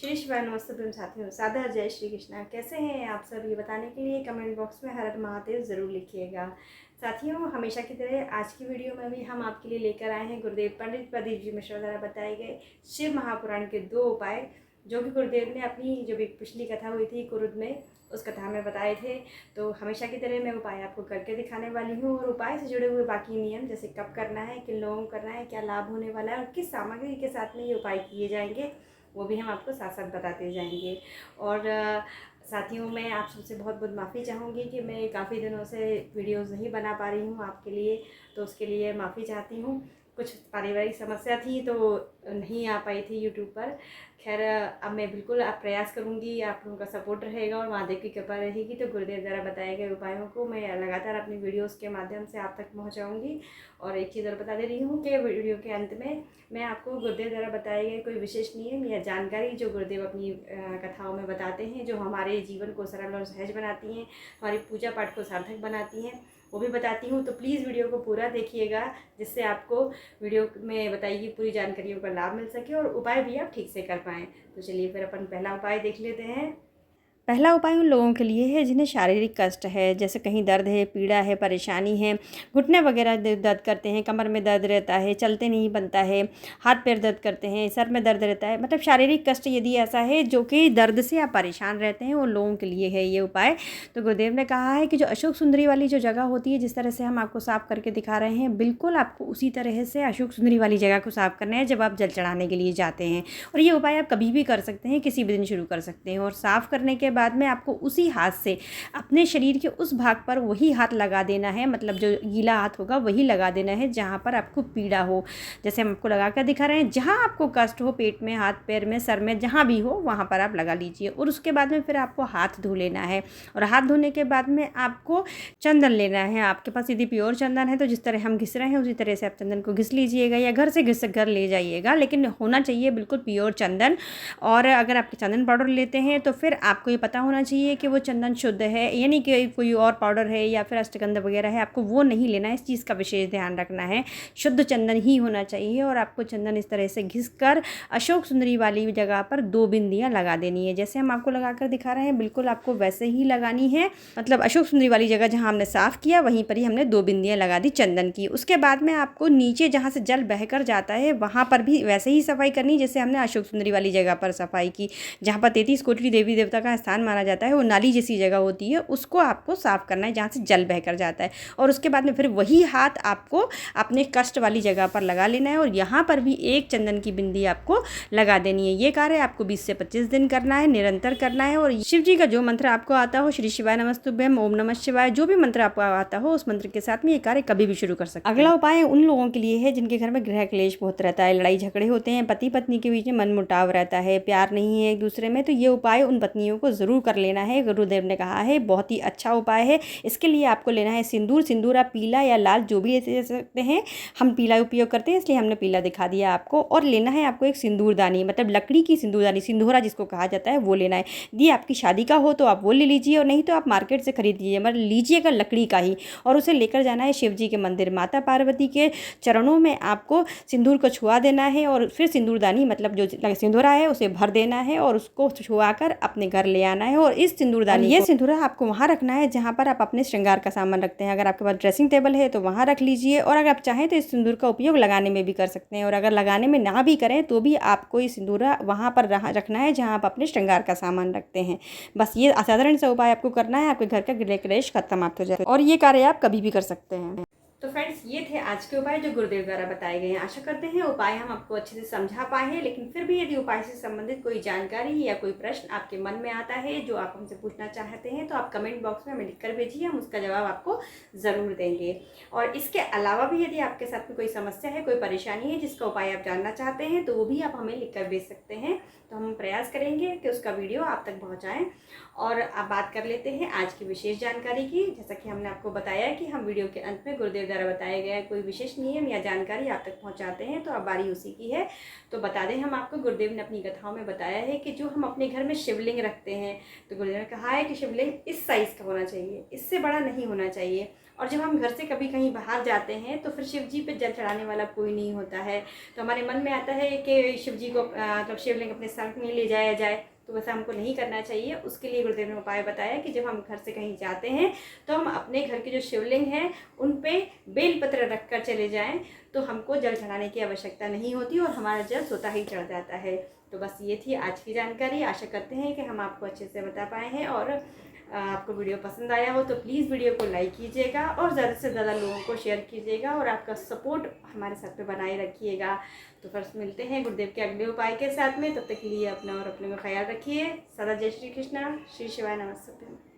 श्री शिवाय नमस्ते प्रेम साथियों, सादर जय श्री कृष्णा। कैसे हैं आप सब, ये बताने के लिए कमेंट बॉक्स में हर हर महादेव ज़रूर लिखिएगा। साथियों, हमेशा की तरह आज की वीडियो में भी हम आपके लिए लेकर आए हैं गुरुदेव पंडित प्रदीप जी मिश्रा द्वारा बताए गए शिव महापुराण के 2 उपाय, जो कि गुरुदेव ने अपनी जो भी पिछली कथा हुई थी कुरुद में, उस कथा में बताए थे। तो हमेशा की तरह मैं उपाय आपको करके दिखाने वाली हूँ, और उपाय से जुड़े हुए बाकी नियम, जैसे कब करना है, किन लोगों को करना है, क्या लाभ होने वाला है और किस सामग्री के साथ में ये उपाय किए जाएंगे, वो भी हम आपको साथ साथ बताते जाएंगे। और साथियों, मैं आप सबसे बहुत बहुत माफ़ी चाहूँगी कि मैं काफ़ी दिनों से वीडियोस नहीं बना पा रही हूँ आपके लिए, तो उसके लिए माफ़ी चाहती हूँ। कुछ पारिवारिक समस्या थी तो नहीं आ पाई थी यूट्यूब पर। खैर, अब मैं बिल्कुल आप प्रयास करूँगी, आप लोगों का सपोर्ट रहेगा और महादेव की कृपा रहेगी तो गुरुदेव द्वारा बताए गए उपायों को मैं लगातार अपनी वीडियोस के माध्यम से आप तक पहुँचाऊँगी। और एक चीज़ और बता दे रही हूँ कि वीडियो के अंत में मैं आपको गुरुदेव द्वारा बताए गए कोई विशेष नियम या जानकारी जो गुरुदेव अपनी कथाओं में बताते हैं, जो हमारे जीवन को सरल और सहज बनाती हैं, हमारी पूजा पाठ को सार्थक बनाती हैं, वो भी बताती हूँ। तो प्लीज़ वीडियो को पूरा देखिएगा, जिससे आपको वीडियो में बताई गई पूरी जानकारियों का लाभ मिल सके और उपाय भी आप ठीक से कर पाएँ। तो चलिए फिर अपन पहला उपाय देख लेते हैं। पहला उपाय उन लोगों के लिए है जिन्हें शारीरिक कष्ट है, जैसे कहीं दर्द है, पीड़ा है, परेशानी है, घुटने वगैरह दर्द करते हैं, कमर में दर्द रहता है, चलते नहीं बनता है, हाथ पैर दर्द करते हैं, सर में दर्द रहता है, मतलब शारीरिक कष्ट यदि ऐसा है जो कि दर्द से आप परेशान रहते हैं, उन लोगों के लिए है ये उपाय। तो गुरुदेव ने कहा है कि जो अशोक सुंदरी वाली जो जगह होती है, जिस तरह से हम आपको साफ करके दिखा रहे हैं, बिल्कुल आपको उसी तरह से अशोक सुंदरी वाली जगह को साफ करना है जब आप जल चढ़ाने के लिए जाते हैं। और ये उपाय आप कभी भी कर सकते हैं, किसी भी दिन शुरू कर सकते हैं। और साफ करने के बाद में आपको उसी हाथ से अपने शरीर के उस भाग पर वही हाथ लगा देना है, मतलब जो गीला हाथ होगा वही लगा देना है जहाँ पर आपको पीड़ा हो। जैसे हम आपको लगा कर दिखा रहे हैं, जहाँ आपको कष्ट हो, पेट में, हाथ पैर में, सर में, जहाँ भी हो वहाँ पर आप लगा लीजिए। और उसके बाद में फिर आपको हाथ धो लेना है, और हाथ धोने के बाद में आपको चंदन लेना है। आपके पास यदि प्योर चंदन है तो जिस तरह हम घिस रहे हैं उसी तरह से आप चंदन को घिस लीजिएगा, या घर से घिस कर ले जाइएगा, लेकिन होना चाहिए बिल्कुल प्योर चंदन। और अगर आप चंदन पाउडर लेते हैं तो फिर आपको ये पता होना चाहिए कि वो चंदन शुद्ध है, यानी कि कोई और पाउडर है या फिर अष्टगंध वगैरह है, आपको वो नहीं लेना है। इस चीज़ का विशेष ध्यान रखना है, शुद्ध चंदन ही होना चाहिए। और आपको चंदन इस तरह से घिस कर अशोक सुंदरी वाली जगह पर 2 बिंदियाँ लगा देनी है। जैसे हम आपको लगा कर दिखा रहे हैं, बिल्कुल आपको वैसे ही लगानी है। मतलब अशोक सुंदरी वाली जगह जहाँ हमने साफ़ किया वहीं पर ही हमने 2 बिंदियाँ लगा दी चंदन की। उसके बाद में आपको नीचे जहाँ से जल बहकर जाता है वहाँ पर भी वैसे ही सफाई करनी जैसे हमने अशोक सुंदरी वाली जगह पर सफाई की। जहाँ पर 33 कोटि देवी देवता का स्थान माना जाता है, वो नाली जैसी जगह होती है, उसको आपको साफ करना है जहाँ से जल बहकर जाता है। और उसके बाद में फिर वही हाथ आपको अपने कष्ट वाली जगह पर लगा लेना है, और यहाँ पर भी एक चंदन की बिंदी आपको लगा देनी है। ये कार्य आपको 20 से 25 दिन करना है, निरंतर करना है। और शिव जी का जो मंत्र आपको आता हो, श्री शिवाय नमस्तुभ्यम, ओम नमः शिवाय, जो भी मंत्र आपको आता हो उस मंत्र के साथ में ये कार्य कभी भी शुरू कर सकते हैं। अगला उपाय उन लोगों के लिए है जिनके घर में गृह क्लेश बहुत रहता है, लड़ाई झगड़े होते हैं, पति पत्नी के बीच में मनमुटाव रहता है, प्यार नहीं है एक दूसरे में, तो ये उपाय उन पत्नियों को ज़रूर कर लेना है। गुरुदेव ने कहा है बहुत ही अच्छा उपाय है। इसके लिए आपको लेना है सिंदूर। सिंदूर आप पीला या लाल जो भी ले सकते हैं, हम पीला उपयोग करते हैं इसलिए हमने पीला दिखा दिया आपको। और लेना है आपको एक सिंदूरदानी, मतलब लकड़ी की सिंदूरदानी, सिंदूरा जिसको कहा जाता है, वो लेना है। यदि आपकी शादी का हो तो आप वो ले लीजिए, और नहीं तो आप मार्केट से खरीद लीजिए, मतलब लीजिएगा लकड़ी का ही। और उसे लेकर जाना है शिव जी के मंदिर, माता पार्वती के चरणों में आपको सिंदूर को छुआ देना है, और फिर सिंदूरदानी मतलब जो सिंदूरा है उसे भर देना है और उसको छुआकर अपने घर ले आना है। और इस सिंदूरदानी, ये सिंदूरा आपको वहाँ रखना है जहाँ पर आप अपने श्रृंगार का सामान रखते हैं। अगर आपके पास ड्रेसिंग टेबल है तो वहाँ रख लीजिए, और अगर आप चाहें तो इस सिंदूर का उपयोग लगाने में भी कर सकते हैं। और अगर लगाने में ना भी करें तो भी आपको ये सिंदूरा वहाँ पर रखना है जहाँ आप अपने श्रृंगार का सामान रखते हैं। बस ये असाधारण सा उपाय आपको करना है, आपके घर का गृह क्लेश खत्म आप हो जाए, और ये कार्य आप कभी भी कर सकते हैं। तो फ्रेंड्स, ये थे आज के उपाय जो गुरुदेव द्वारा बताए गए हैं। आशा करते हैं उपाय हम आपको अच्छे से समझा पाए हैं, लेकिन फिर भी यदि उपाय से संबंधित कोई जानकारी या कोई प्रश्न आपके मन में आता है जो आप हमसे पूछना चाहते हैं, तो आप कमेंट बॉक्स में हमें लिखकर भेजिए, हम उसका जवाब आपको ज़रूर देंगे। और इसके अलावा भी यदि आपके साथ में कोई समस्या है, कोई परेशानी है जिसका उपाय आप जानना चाहते हैं, तो वो भी आप हमें लिखकर भेज सकते हैं। तो हम प्रयास करेंगे कि उसका वीडियो आप तक पहुँचाएँ। और अब बात कर लेते हैं आज की विशेष जानकारी की। जैसा कि हमने आपको बताया कि हम वीडियो के अंत में गुरुदेव द्वारा बताया गया है, कोई विशेष नियम या जानकारी आप तक पहुंचाते हैं तो अब बारी उसी की है। तो बता दें हम आपको, गुरुदेव ने अपनी कथाओं में बताया है कि जो हम अपने घर में शिवलिंग रखते हैं, तो गुरुदेव ने कहा है कि शिवलिंग इस साइज़ का होना चाहिए, इससे बड़ा नहीं होना चाहिए। और जब हम घर से कभी कहीं बाहर जाते हैं तो फिर शिव जी पे जल चढ़ाने वाला कोई नहीं होता है, तो हमारे मन में आता है कि शिव जी को मतलब शिवलिंग अपने संग में ले जाया जाए, तो वैसा हमको नहीं करना चाहिए। उसके लिए गुरुदेव ने उपाय बताया कि जब हम घर से कहीं जाते हैं तो हम अपने घर के जो शिवलिंग हैं उन पे बेलपत्र रख कर चले जाएं, तो हमको जल चढ़ाने की आवश्यकता नहीं होती और हमारा जल स्वतः ही चढ़ जाता है। तो बस ये थी आज की जानकारी। आशा करते हैं कि हम आपको अच्छे से बता पाए हैं, और आपको वीडियो पसंद आया हो तो प्लीज़ वीडियो को लाइक कीजिएगा और ज़्यादा से ज़्यादा लोगों को शेयर कीजिएगा, और आपका सपोर्ट हमारे साथ पे बनाए रखिएगा। तो फर्स्ट मिलते हैं गुरुदेव के अगले उपाय के साथ में, तब तक के लिए अपना और अपने का ख्याल रखिए। सदा जय श्री कृष्णा, श्री शिवाय नमस्ते।